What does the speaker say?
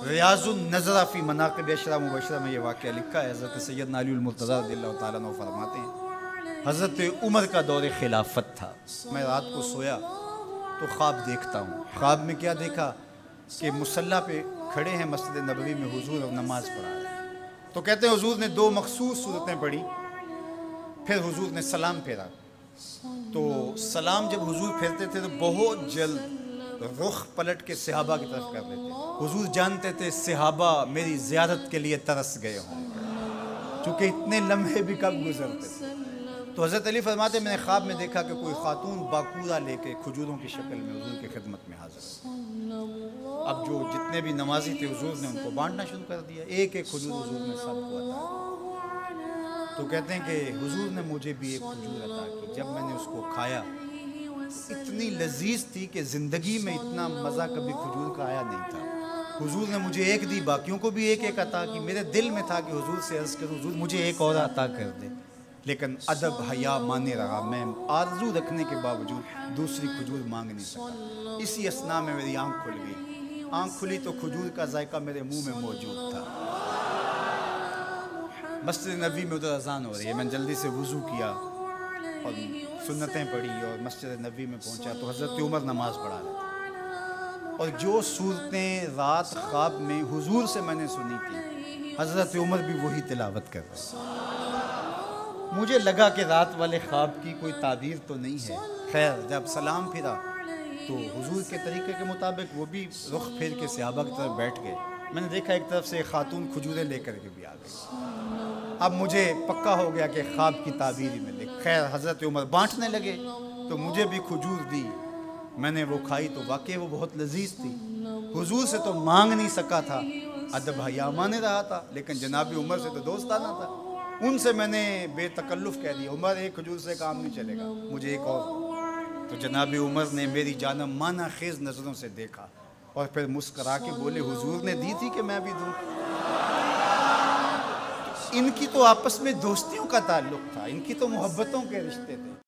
ریاض النظرہ فی مناقب عشرہ مبشرہ میں یہ واقعہ لکھا ہے۔ حضرت سیدنا علی المرتضیٰ رضی اللہ تعالیٰ عنہ فرماتے ہیں حضرت عمر کا دور خلافت تھا، میں رات کو سویا تو خواب دیکھتا ہوں۔ خواب میں کیا دیکھا کہ مصلی پہ کھڑے ہیں مسجد نبوی میں حضور اور نماز پڑھا رہے ہیں۔ تو کہتے ہیں حضور نے دو مخصوص صورتیں پڑھی، پھر حضور نے سلام پھیرا۔ تو سلام جب حضور پھیرتے تھے تو بہت جلد رخ پلٹ کے صحابہ کی طرف کر لیتے۔ حضور جانتے تھے صحابہ میری زیارت کے لیے ترس گئے ہوں، چونکہ اتنے لمحے بھی کب گزرتے تھے۔ تو حضرت علی فرماتے میں نے خواب میں دیکھا کہ کوئی خاتون باکورہ لے کے کھجوروں کی شکل میں حضور کی خدمت میں حاضر ہے۔ اب جو جتنے بھی نمازی تھے حضور نے ان کو بانٹنا شروع کر دیا، ایک ایک کھجور حضور نے سب کو عطا کی۔ تو کہتے ہیں کہ حضور نے مجھے بھی ایک کھجور عطا کی، جب میں نے اس کو کھایا اتنی لذیذ تھی کہ زندگی میں اتنا مزہ کبھی کھجور کا آیا نہیں تھا۔ حضور نے مجھے ایک دی، باقیوں کو بھی ایک ایک عطا کی۔ میرے دل میں تھا کہ حضور سے عرض کروں حضور مجھے ایک اور عطا کر دے، لیکن ادب حیا مانے رہا، میں آرزو رکھنے کے باوجود دوسری کھجور مانگ نہیں سکا۔ اسی اثناء میں میری آنکھ کھل گئی، آنکھ کھلی تو کھجور کا ذائقہ میرے منہ میں موجود تھا۔ مسجد نبوی میں ادھر اذان ہو رہی ہے، میں نے جلدی سے وضو کیا اور سنتیں پڑھی اور مسجد نبوی میں پہنچا تو حضرت عمر نماز پڑھا رہے تھے، اور جو صورتیں رات خواب میں حضور سے میں نے سنی تھی حضرت عمر بھی وہی تلاوت کر رہے تھے۔ مجھے لگا کہ رات والے خواب کی کوئی تعبیر تو نہیں ہے۔ خیر جب سلام پھرا تو حضور کے طریقے کے مطابق وہ بھی رخ پھیر کے صحابہ کی طرف بیٹھ گئے۔ میں نے دیکھا ایک طرف سے ایک خاتون کھجوریں لے کر کے بھی آ گئی۔ اب مجھے پکا ہو گیا کہ خواب کی تعبیر ہی میں لے۔ خیر حضرت عمر بانٹنے لگے تو مجھے بھی کھجور دی، میں نے وہ کھائی تو واقعی وہ بہت لذیذ تھی۔ حضور سے تو مانگ نہیں سکا تھا، ادب حیا مانے رہا تھا، لیکن جناب عمر سے تو دوستانہ تھا۔ ان سے میں نے بے تکلف کہہ دیا عمر ایک کھجور سے کام نہیں چلے گا، مجھے ایک اور۔ تو جناب عمر نے میری جانب معنی خیز نظروں سے دیکھا اور پھر مسکرا کے بولے حضور نے دی تھی کہ میں بھی دوں۔ ان کی تو آپس میں دوستیوں کا تعلق تھا، ان کی تو محبتوں کے رشتے تھے۔